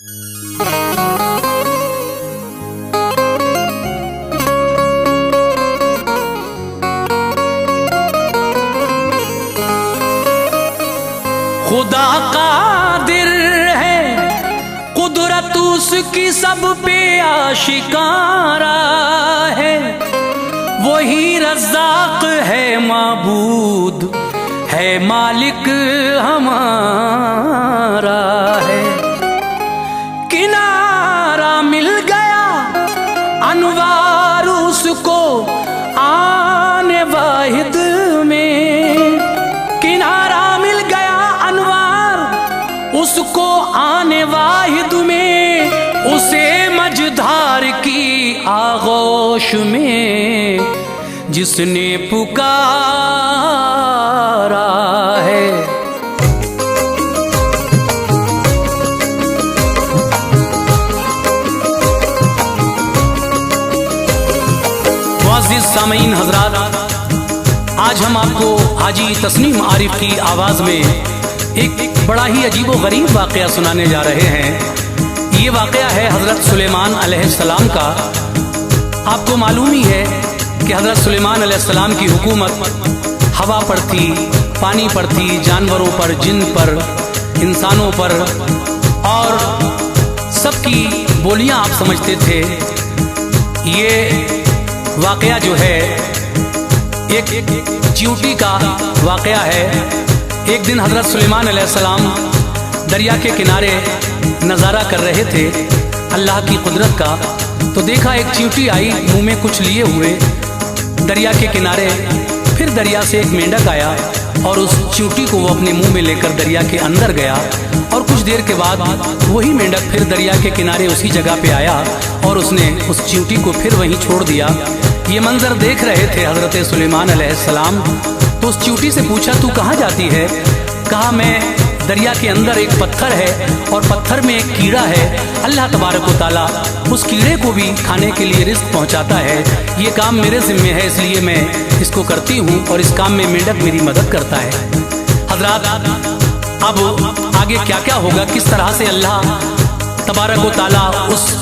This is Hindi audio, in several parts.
खुदा कादिर है, कुदरत उसकी सब पे आशिकारा है। वही रज़्ज़ाक़ है, माबूद है, मालिक हमारा है। किनारा मिल गया अनवार उसको आने वाहिद में, किनारा मिल गया अनवार उसको आने वाहिद में, उसे मझधार की आगोश में जिसने पुकारा है। मुअज़्ज़िज़ सामीन हज़रात, आज हम आपको हाजी तस्नीम आरिफ की आवाज़ में एक बड़ा ही अजीबो गरीब वाक़या सुनाने जा रहे हैं। ये वाक़या है हज़रत सुलेमान अलैहिस्सलाम का। आपको मालूम ही है कि हज़रत सुलेमान अलैहिस्सलाम की हुकूमत हवा पर थी, पानी पर थी, जानवरों पर, जिन पर, इंसानों पर, और सबकी बोलियां आप समझते थे। ये वाक़या जो है एक च्यूटी का वाक़या है। एक दिन हज़रत सुलेमान अलैहिस्सलाम दरिया के किनारे नज़ारा कर रहे थे अल्लाह की कुदरत का, तो देखा एक चींटी आई मुंह में कुछ लिए हुए दरिया के किनारे। फिर दरिया से एक मेंढक आया और उस चींटी को वो अपने मुंह में लेकर दरिया के अंदर गया, और कुछ देर के बाद वही मेंढक फिर दरिया के किनारे उसी जगह पे आया और उसने उस चींटी को फिर वहीं छोड़ दिया। ये मंजर देख रहे थे हज़रत सुलेमान अलैहिस्सलाम। तो उस चींटी से पूछा, तू कहाँ जाती है? कहा, मैं दरिया के अंदर एक पत्थर है और पत्थर में एक कीड़ा है। अल्लाह तबारक व तआला उस कीड़े को भी खाने के लिए रिज़्क़ पहुंचाता है। ये काम मेरे ज़िम्मे है, इसलिए मैं इसको करती हूँ और इस काम में मेंढक मेरी मदद करता है। हज़रात, अब आगे क्या क्या होगा, किस तरह से अल्लाह तबारक व तआला उस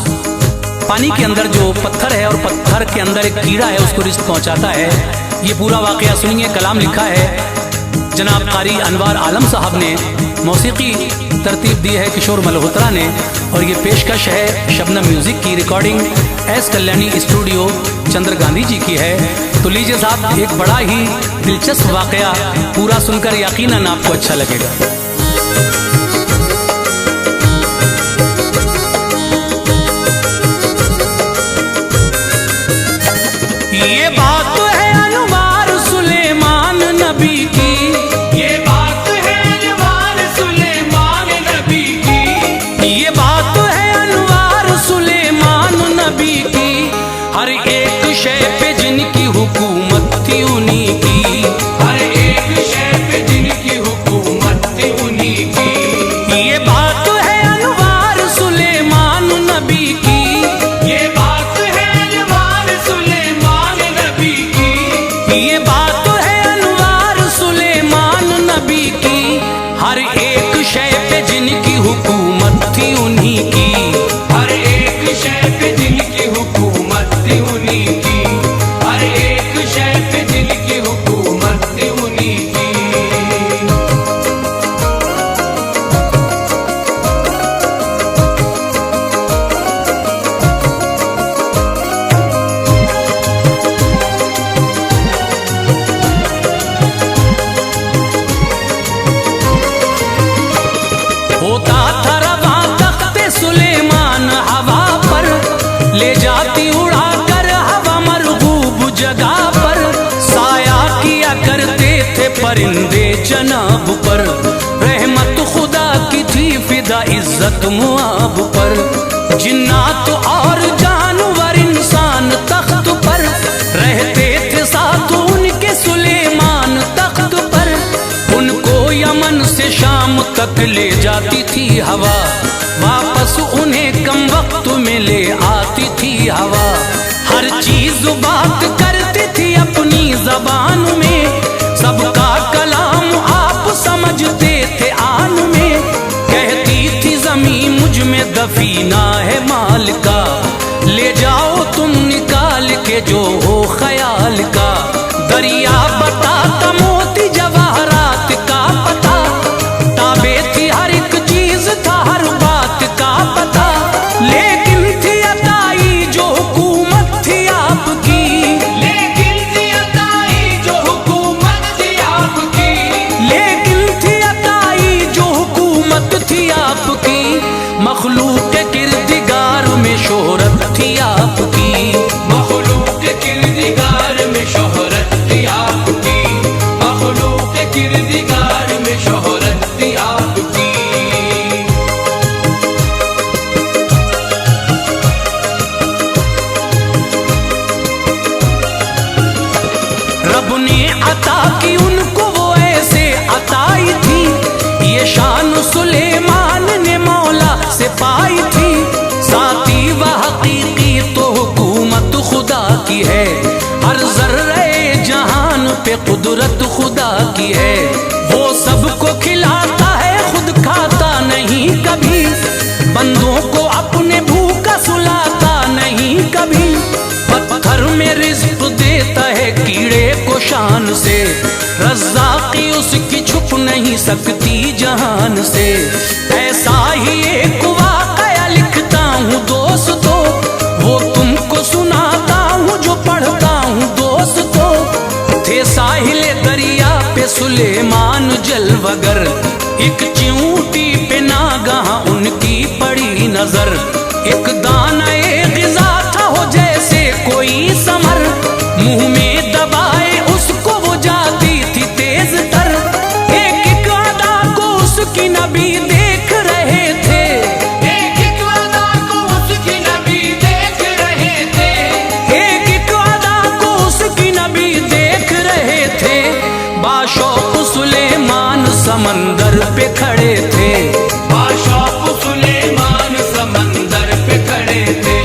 पानी के अंदर जो पत्थर है और पत्थर के अंदर एक कीड़ा है उसको रिज़्क़ पहुंचाता है, ये पूरा वाक़या सुनिए। कलाम लिखा है जनाब कारी अनवार आलम साहब ने, मौसीकी तरतीब दी है किशोर मल्होत्रा ने, और ये पेशकश है शबनम म्यूजिक की। रिकॉर्डिंग एस कल्याणी स्टूडियो चंद्र गांधी जी की है। तो लीजिए साहब, एक बड़ा ही दिलचस्प वाक़या पूरा सुनकर यकीनन आपको अच्छा लगेगा। ये बात है अनवार सुलेमान नबी की, ये बात है अनवार सुलेमान नबी की, ये बात है अनवार सुलेमान नबी की। हर एक शय पे जिनकी हुकूमत थी उन्हीं की, हर एक शय पे जिनकी हुकूमत थी उन्हीं की। ये बात है अनवार सुलेमान नबी की, ये बात है अनवार सुलेमान नबी की, ये बात है अनवार सुलेमान नबी की। हर एक शय पे जिनकी हुकूमत थी उन्हीं की, हर एक शय पे जिनकी हुकूमत थी उन्हीं की, हर एक शय पे जिनकी हुकूमत थी उन्हीं की। होता था रवा तख्ते सुलेमान हवा पर, ले जाती उड़ा कर हवा मरगूब जगह पर। साया किया करते थे परिंदे जनाब पर, रहमत खुदा की थी फिदा इज्जत मुआब पर। जिन्नात और जानवर इंसान तख्त पर, रहते थे साथ उनके सुलेमान तख्त पर। उनको यमन से शाम तक ले जाती थी हवा, वापस उन्हें कम वक्त में ले आती थी हवा। हर चीज बात करती थी अपनी जबान में, सबका कलाम आप समझते थे आन में। कहती थी जमीन मुझ में में दफीना है माल का, ले जाओ तुम निकाल के जो हो ख्याल का। दरिया बताता मोती जवाहरात का पता, ताबे थी हर एक चीज था हर बात का पता। लेकिन थी अताई जो हुकूमत थी आपकी, लेकिन थी अताई जो हुकूमत थी आपकी, लेकिन थी अताई जो हुकूमत थी आपकी। मखलूक के किरदिगार में शोहरत थी आपकी, मखलूक के किरदिगार में शोहरत थी आपकी, मखलूक के किरदिगार में शोहरत थी आपकी। रब ने अता की उनको वो ऐसे अताई थी, ये शान सुलेमान ने मौला से पाई थी। साथी व हकीकी तो हुकूमत खुदा की है, हर जर्रे जहान पे कुदरत खुदा की है। वो सबको खिलाता है खुद खाता नहीं कभी, बंदों को अपने भूखा सुलाता नहीं कभी। पत्थर में रिज़्क़ देता है कीड़े को शान से, रज़्ज़ाक़ी उसकी छुप नहीं सकती जहान से। ऐसा ही एक वाक़या लिखता हूँ दोस्तों, वो तुमको सुनाता हूँ जो पढ़ता हूँ दोस्तों। थे साहिल दरिया पे सुलेमान जलवगर, एक चिऊटी पे नागहां उनकी पड़ी नजर। एक दाना ग़िज़ा था हो जैसे कोई समर, मुंह में दबाए उसको वो जाती थी तेज तर। एक एक अदा को उसकी नबी देख रहे थे, एक एक अदा को उसकी नबी देख रहे थे, एक एक अदा को उसकी नबी देख रहे थे। बाशौक़ सुलेमान समंदर पे खड़े थे, बाशौक़ सुलेमान समंदर पे खड़े थे,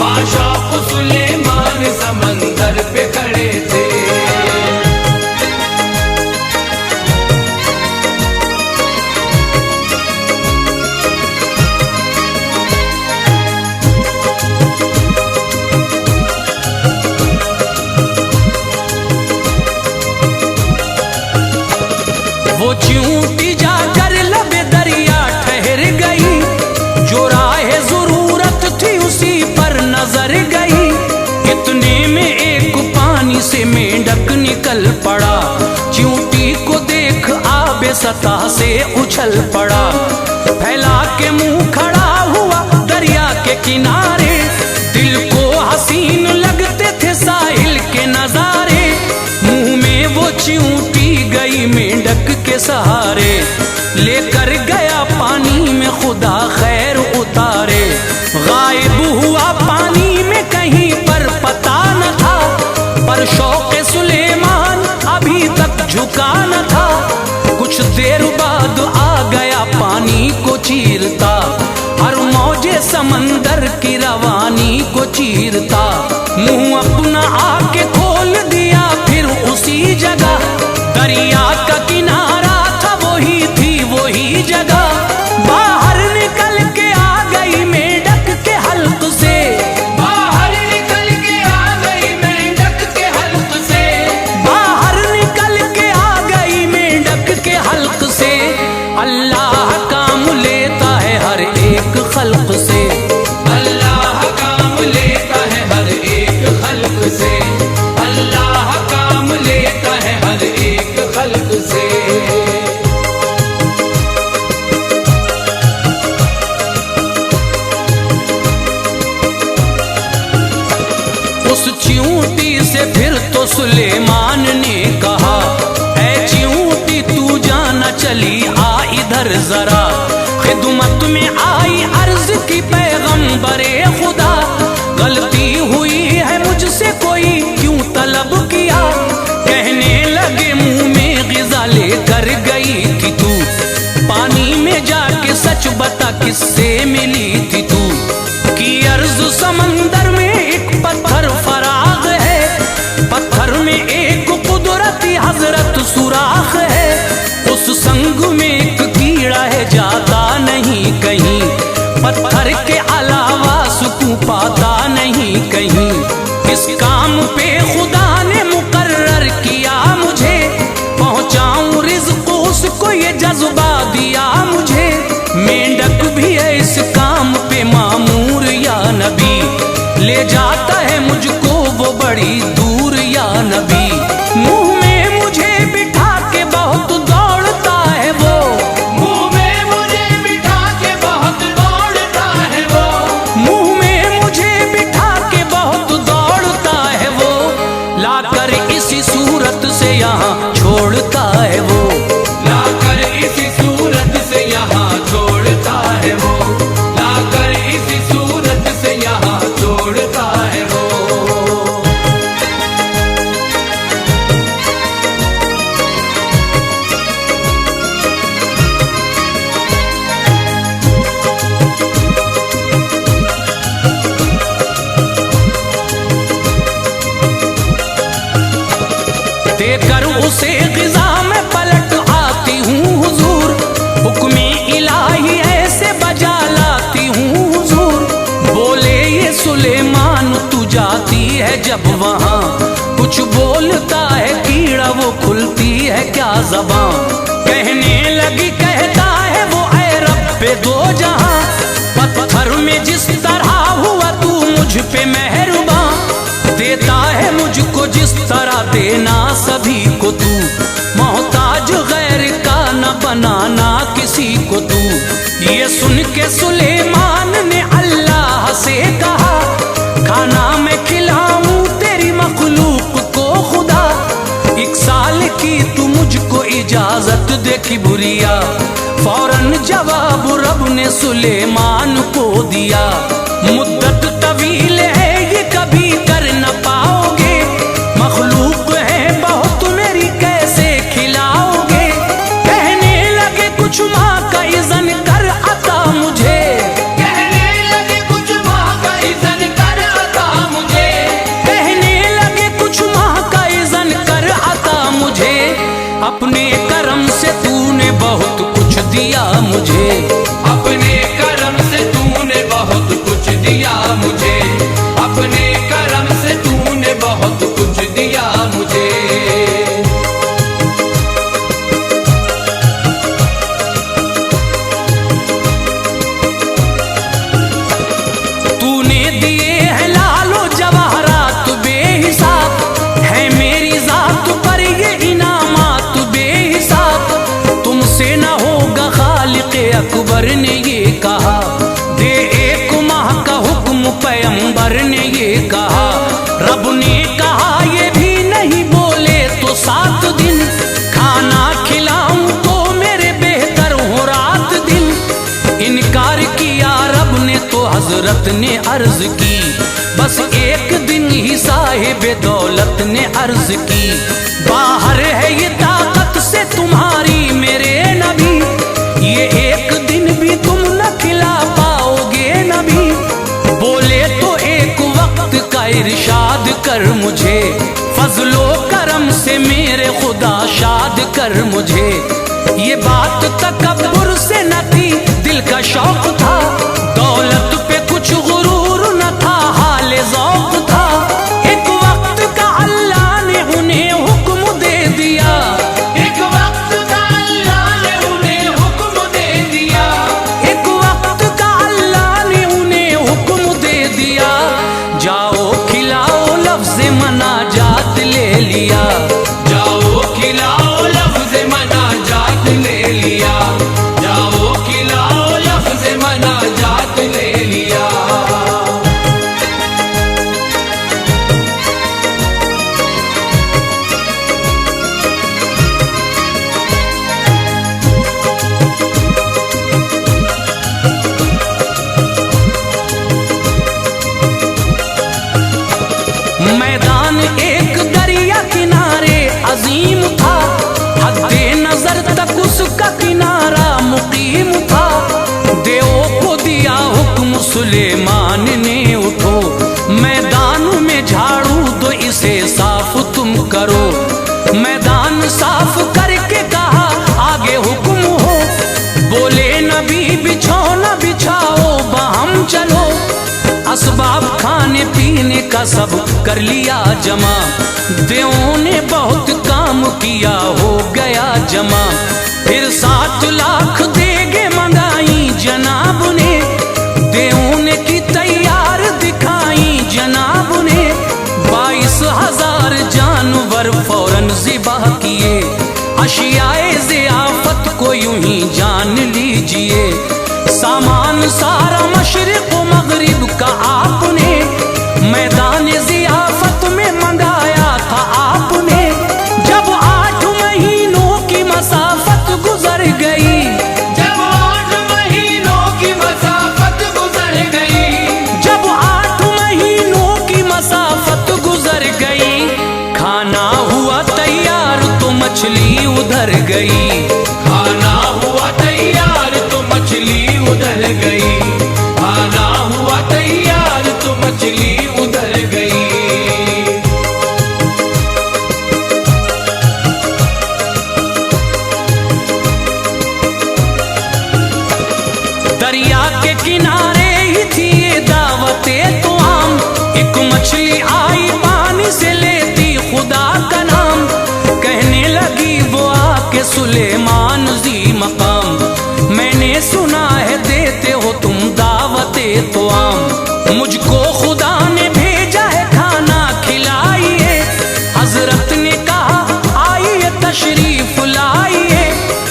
बाशौक़ सुलेमान समंदर पे खड़े थे। वो चिऊटी जाकर लबे दरिया ठहर गई, जो राह जरूरत थी उसी पर नजर गई। इतने में एक पानी से मेंढक निकल पड़ा, चिऊटी को देख आबे सतह से उछल पड़ा। फैला के मुंह खड़ा हुआ दरिया के किनारे, दिल को हसीन लगते थे साहिल के नजारे। मुंह में वो चिऊटी गई मेंढक के सहारे, लेकर गया पानी में खुदा खैर उतारे। गायब हुआ पानी में कहीं पर पता न था, पर शौक़े सुलेमान अभी तक झुका न था। कुछ देर बाद आ गया पानी को चीरता, हर मौजे समंदर की रवानी को चीरता। मुंह अपना आके खोल दिया फिर उसी जगह, दरिया का किनारा था वही थी वही जगह। बाहर निकल के आ गई मेंढक के हल्क से, बाहर निकल के आ गई मेंढक के हल्क से, बाहर निकल के आ गई मेंढक के हल्क से। अल्लाह काम लेता है हर एक खल्क से, अल्लाह काम लेता है हर एक खल्क से, अल्लाह काम लेता है हर एक खल्क से। उस चिऊटी से फिर तो सुलेमान ने कहा, ऐ चिऊटी तू जाना चली आ इधर जरा। खिदमत में आई अर्ज की पैगंबरे खुदा, गलती हुई है मुझसे कोई क्यों तलब किया। कहने लगे मुंह में ग़िज़ा लेकर गई थी तू, पानी में जाके सच बता किससे मिली थी तू। की अर्ज समंदर में एक पत्थर फराग है, पत्थर में एक कुदरती हजरत सुराख है। उस संग में एक कीड़ा है जाता नहीं कहीं, पत्थर के अलावा सुकून पाता नहीं कहीं। इस काम पे खुदा ने मुकर्रर किया मुझे, पहुंचाऊं रिज़्क़ उसको ये जज्बा दिया मुझे। मेंढक भी है इस काम पे मामूर या नबी, ले जाता है मुझको वो बड़ी दूर या नबी। मुंह में मुझे बिठा के बहुत दौड़ता है वो, मुंह में मुझे बिठा के बहुत दौड़ता है वो, मुंह में मुझे बिठा के बहुत दौड़ता है वो। लाकर इसी सूरत से यहाँ छोड़ता है वो, लाकर इसी सूरत से यहाँ छोड़ता है वो, लाकर इसी सूरत से यहाँ छोड़ता है वो। देकर उसे ग़िज़ा में पलट आती हूँ हुजूर, हुक्म इलाही ऐसे बजा लाती हूँ हुजूर। बोले ये सुलेमान तू जाती है जब वहाँ, कुछ बोलता है कीड़ा वो खुलती है क्या ज़बान। कहने लगी कहता है वो ऐ रब्बे दो जहां, पत्थर में जिस तरह हुआ तू मुझ पे मेहरबान। देता है मुझको जिस तरह देना सभी को तू, मोहताज गैर का न बनाना किसी को तू। ये सुन के सुलेमान ने अल्लाह से कहा, खाना मैं खिलाऊं तेरी मखलूक को खुदा। 1 साल की तू मुझको इजाजत दे किबरिया, फौरन जवाब रब ने सुलेमान को दिया। मुद्दत तवील है ये कभी कर न पाओगे, मखलूक है बहुत मेरी कैसे खिलाओगे। कहने लगे कुछ माँ का इज़्न कर अता मुझे, कहने लगे कुछ माँ का इज़्न कर अता मुझे, कहने लगे कुछ माँ का इज़्न कर अता मुझे। अपने करम से तूने बहुत कुछ दिया मुझे, अपने करम से तूने बहुत कुछ दिया मुझे, अपने करम से तूने बहुत कुछ दिया मुझे। तूने दिए हैं लालो जवाहरात बेहिसाब, है मेरी जात पर ये इनामात बेहिसाब। तुमसे न होगा खालिक अकबर ने ये कहा, दे 1 माह का हुक्म पैगंबर ने ये कहा। रब ने कहा ये भी नहीं बोले तो 7 दिन, खाना खिलाऊं तो मेरे बेहतर हो रात दिन। इनकार किया रब ने तो हजरत ने अर्ज की, बस 1 दिन ही साहिब दौलत ने अर्ज की। बाहर है ये ताकत से तुम्हारी मेरे नबी, ये 1 दिन भी तुम न खिला पाओगे नबी। बोले तो 1 वक्त का इरशाद कर मुझे, फजलो करम से मेरे खुदा शाद कर मुझे। ये बात तकब्बुर से न थी दिल का शौक था, दौलत पे कुछ गुरूर न था हाले ज़ौक़ था। 1 वक्त का अल्लाह ने उन्हें हुक्म दे दिया, 1 वक्त का अल्लाह ने उन्हें हुक्म दे दिया, 1 वक्त का अल्लाह ने उन्हें हुक्म दे दिया। जाओ खिलाओ लफ्ज़ मनाजात ले लिया, जाओ खिलाओ लफ्ज़ मनाजात ले लिया, जाओ खिलाओ लफ्ज़ मनाजात ले लिया। मैदान एक दरिया किनारे अजीम था, हद्दे नजर तक उसका किनारा मुकीम था। देव को दिया हुक्म सुलेमान ने, उठो मैदान में झाड़ू दो इसे साफ तुम करो। मैदान साफ करके कहा आगे हुक्म हो, बोले नबी बिछौना बिछाओ का सब कर लिया जमा। देवों ने बहुत काम किया, हो गया जमा। फिर 7 लाख देगे मंगाई जनाब ने, देवों ने की तैयार दिखाई जनाब ने। 22,000 जानवर फौरन ज़िबह किए, अशियाए ज़ियाफ़त को यूं ही जान लीजिए। सामान सारा मशरिक़ व मग़रिब का आपने, मैदान ज़ियाफ़त में मंगाया था आपने। जब 8 महीनों की मसाफ़त गुजर गई, जब 8 महीनों की मसाफत गुजर गई, जब 8 महीनों की मसाफ़त गुजर गई, खाना हुआ तैयार तो मछली उधर गई। खाना हुआ तैयार तो मछली उधर गई, खाना हुआ तैयार तो मछली उधर गई। दरिया के किनारे ही थी ये दावते तो आम, एक मछली आई पानी से लेती खुदा का नाम। कहने लगी वो आके सुलेमान जी मकाम, मैंने सुना है देते हो तुम दावते तो आम। मुझको खुदा ने भेजा है खाना खिलाइए, हजरत ने कहा आइए तशरीफ लाइए।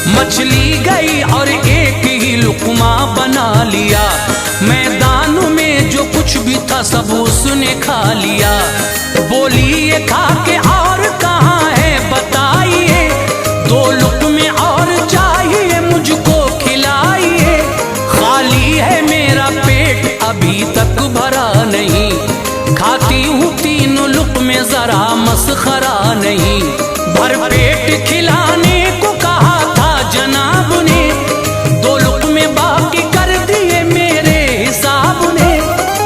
मछली गई और एक ही लुक़मा बना लिया, मैदान में जो कुछ भी था सब उसने खा लिया। बोली ये खा के और कहाँ है बताइए, 2 लुक़मे और चाहिए मुझको खिलाइए। खाली है मेरा पेट अभी तक भरा नहीं, खाती हूँ 3 लुक़मे जरा मसखरा नहीं। भर पेट खिलाने को कहा था जनाब ने, 2 लुक़मे बाकी कर दिए मेरे हिसाब ने।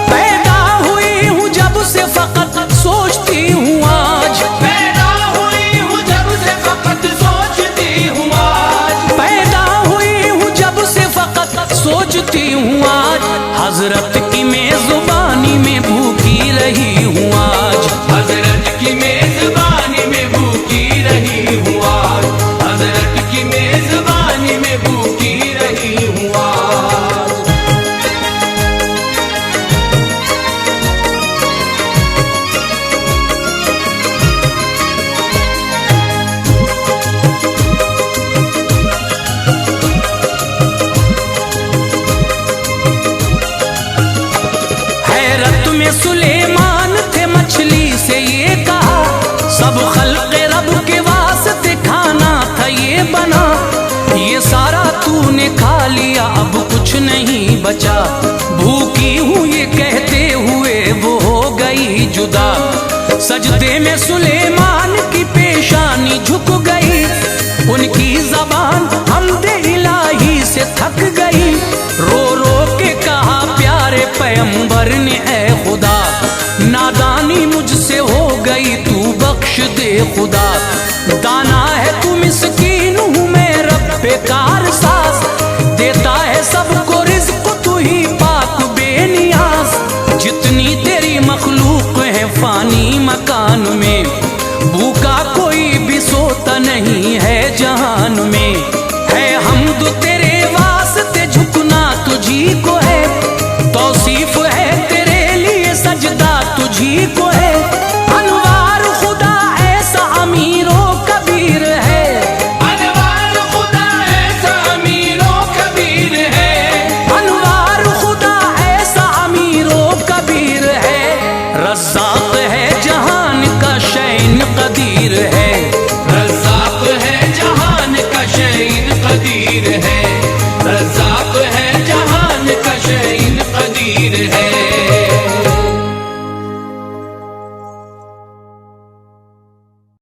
पैदा हुई हूँ जब से फ़कत सोचती हूँ आज, पैदा हुई हूँ जब से फकत सोचती हूँ आज, पैदा हुई हूँ जब से फ़कत सोचती हूँ आज। हजरत की मेज़बानी में भूखी रही हूँ आज, हजरत की मेजबानी में भूखी रही हूँ आज, हजरत की मेजबानी में भूखी रही हूँ आज। हैरत में सुलेमान थे मछली से ये कहा, सब खल्क़े रब के वास्ते खाना था ये बना। ये सारा तूने खा लिया अब कुछ नहीं बचा, भूखी हूँ ये कहते हुए वो हो गई जुदा। सजदे में सुले